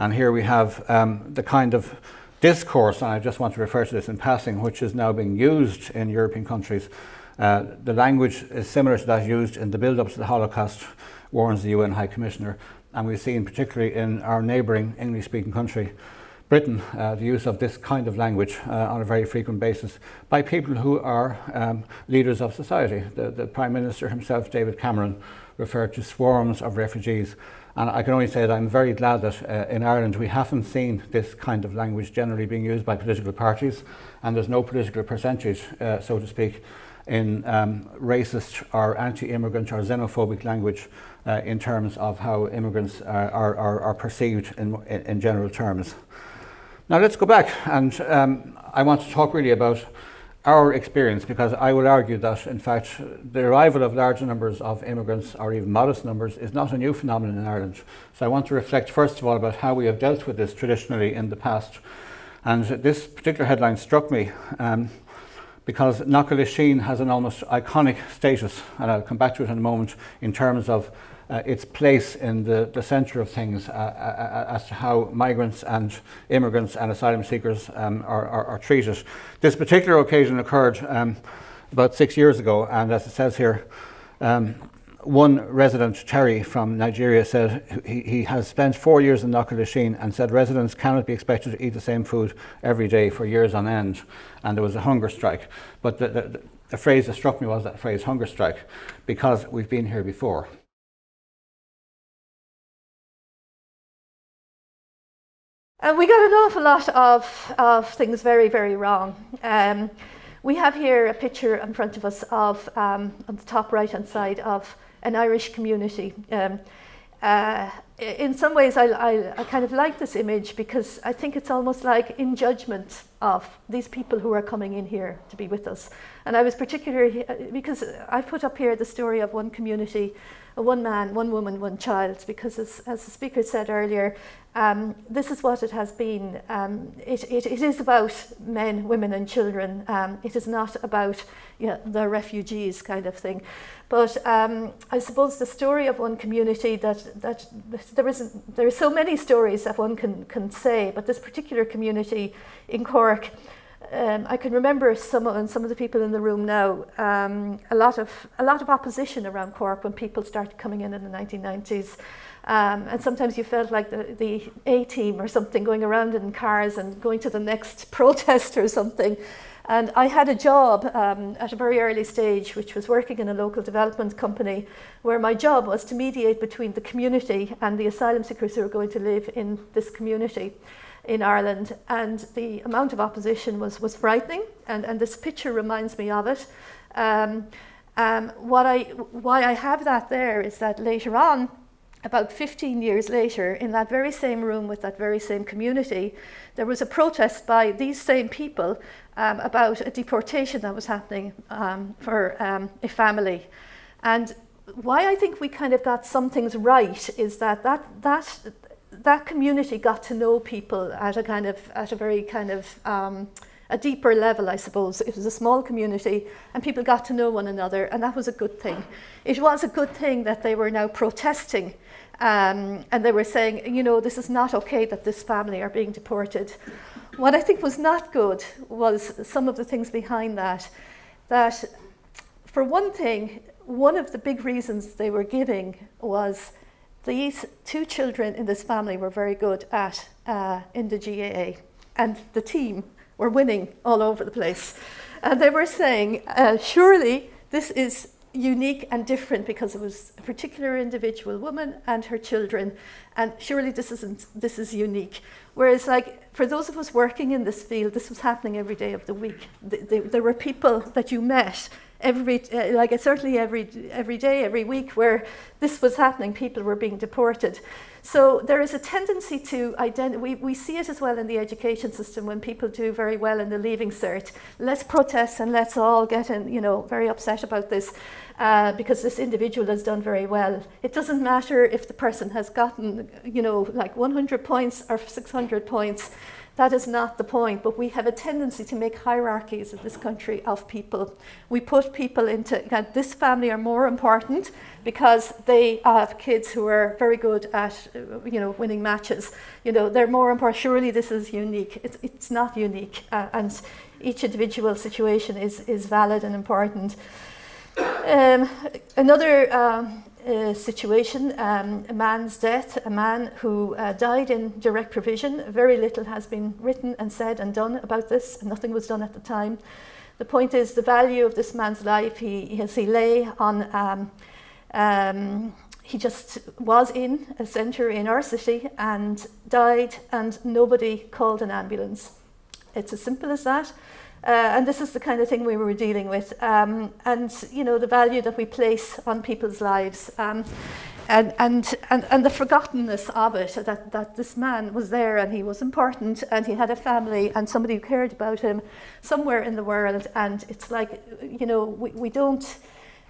And here we have the kind of discourse, and I just want to refer to this in passing, which is now being used in European countries. The language is similar to that used in the build-up to the Holocaust, warns the UN High Commissioner. And we've seen, particularly in our neighbouring English-speaking country, Britain, the use of this kind of language on a very frequent basis by people who are leaders of society. The Prime Minister himself, David Cameron, referred to swarms of refugees. And I can only say that I'm very glad that in Ireland we haven't seen this kind of language generally being used by political parties, and there's no political percentage, so to speak, in racist or anti-immigrant or xenophobic language in terms of how immigrants are perceived in general terms. Now let's go back, and I want to talk really about our experience, because I would argue that in fact the arrival of large numbers of immigrants, or even modest numbers, is not a new phenomenon in Ireland. So I want to reflect first of all about how we have dealt with this traditionally in the past. And this particular headline struck me because Knockalishin has an almost iconic status, and I'll come back to it in a moment, in terms of its place in the centre of things as to how migrants and immigrants and asylum seekers are treated. This particular occasion occurred about 6 years ago, and as it says here, one resident, Terry from Nigeria, said he has spent 4 years in Knockalishin and said residents cannot be expected to eat the same food every day for years on end, and there was a hunger strike. But the phrase that struck me was that phrase, hunger strike, because we've been here before. We got an awful lot of things very, very wrong. We have here a picture in front of us of, on the top right-hand side, of an Irish community. In some ways, I kind of like this image because I think it's almost like in judgment of these people who are coming in here to be with us. And I was particularly, because I've put up here the story of one community, one man, one woman, one child, because as the speaker said earlier, this is what it has been. It is about men, women and children. It is not about the refugees kind of thing. But I suppose the story of one community that there are so many stories that one can say, but this particular community in Cork, I can remember some of the people in the room now, a lot of opposition around Cork when people started coming in the 1990s. And sometimes you felt like the A-team or something, going around in cars and going to the next protest or something. And I had a job at a very early stage, which was working in a local development company, where my job was to mediate between the community and the asylum seekers who were going to live in this community in Ireland. And the amount of opposition was frightening, and this picture reminds me of it. Why I have that there is that later on, about 15 years later, in that very same room with that very same community, there was a protest by these same people about a deportation that was happening for a family. And why I think we kind of got some things right is that community got to know people at a very kind of a deeper level, I suppose. It was a small community and people got to know one another, and that was a good thing. It was a good thing that they were now protesting and they were saying, this is not okay that this family are being deported. What I think was not good was some of the things behind that for one thing, one of the big reasons they were giving was these two children in this family were very good at in the GAA, and the team were winning all over the place. And they were saying, surely this is unique and different because it was a particular individual woman and her children, and surely this is unique. Whereas, like, for those of us working in this field, this was happening every day of the week. There were people that you met certainly every day, every week, where this was happening. People were being deported. So there is a tendency to we see it as well in the education system when people do very well in the Leaving Cert. Let's protest and let's all get very upset about this because this individual has done very well. It doesn't matter if the person has gotten 100 points or 600 points. That is not the point, but we have a tendency to make hierarchies in this country of people. We put people into, this family are more important because they have kids who are very good at, winning matches. They're more important. Surely this is unique. It's not unique, and each individual situation is valid and important. Another situation, a man's death, a man who died in direct provision. Very little has been written and said and done about this, and nothing was done at the time. The point is the value of this man's life. He lay on, he just was in a centre in our city and died, and nobody called an ambulance. It's as simple as that. And this is the kind of thing we were dealing with, and the value that we place on people's lives, and the forgottenness of it, that this man was there and he was important and he had a family and somebody who cared about him somewhere in the world, and it's like,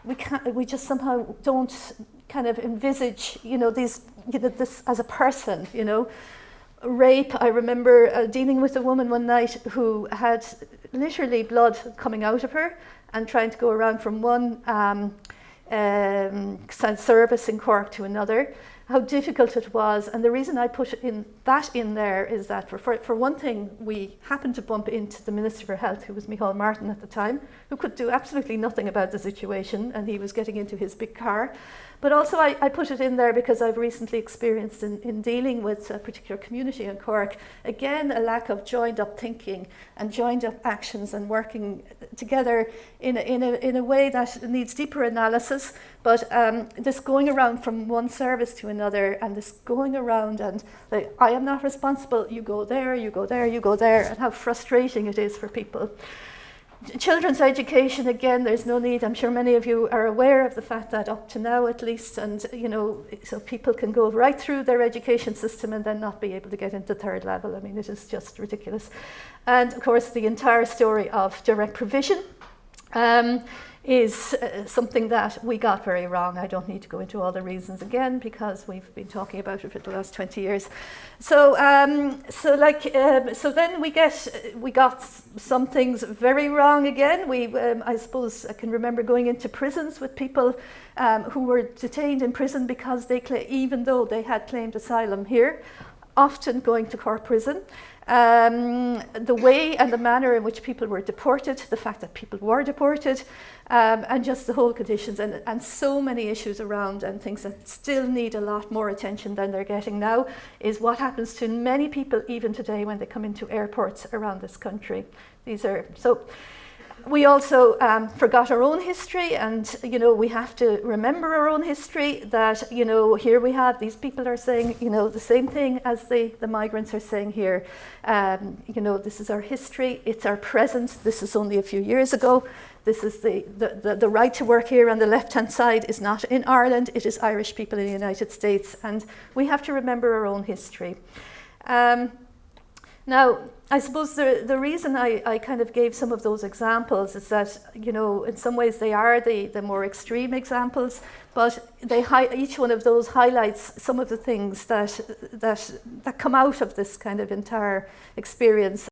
we just somehow don't kind of envisage, this as a person, Rape, I remember dealing with a woman one night who had literally blood coming out of her and trying to go around from one service in Cork to another, how difficult it was. And the reason I put in there is that for one thing, we happened to bump into the Minister for Health, who was Micheál Martin at the time, who could do absolutely nothing about the situation, and he was getting into his big car. But also I put it in there because I've recently experienced in dealing with a particular community in Cork, again, a lack of joined up thinking and joined up actions and working together in a way that needs deeper analysis. But this going around from one service to another, and this going around and like, I am not responsible, you go there, you go there, you go there, and how frustrating it is for people. Children's education, again, there's no need. I'm sure many of you are aware of the fact that up to now at least, and so people can go right through their education system and then not be able to get into third level. I mean, it is just ridiculous. And of course, the entire story of direct provision is something that we got very wrong. I don't need to go into all the reasons again because we've been talking about it for the last 20 years. So then we got some things very wrong again. I suppose I can remember going into prisons with people who were detained in prison because even though they had claimed asylum here, often going to Cork prison. The way and the manner in which people were deported, the fact that people were deported, and just the whole conditions and so many issues around, and things that still need a lot more attention than they're getting now, is what happens to many people even today when they come into airports around this country. We also forgot our own history, and we have to remember our own history, that here we have these people are saying the same thing as the migrants are saying here. This is our history, it's our present. This is only a few years ago. This is the right to work here on the left hand side is not in Ireland, it is Irish people in the United States, and we have to remember our own history. Now, I suppose the reason I kind of gave some of those examples is that, in some ways they are the more extreme examples, but each one of those highlights some of the things that come out of this kind of entire experience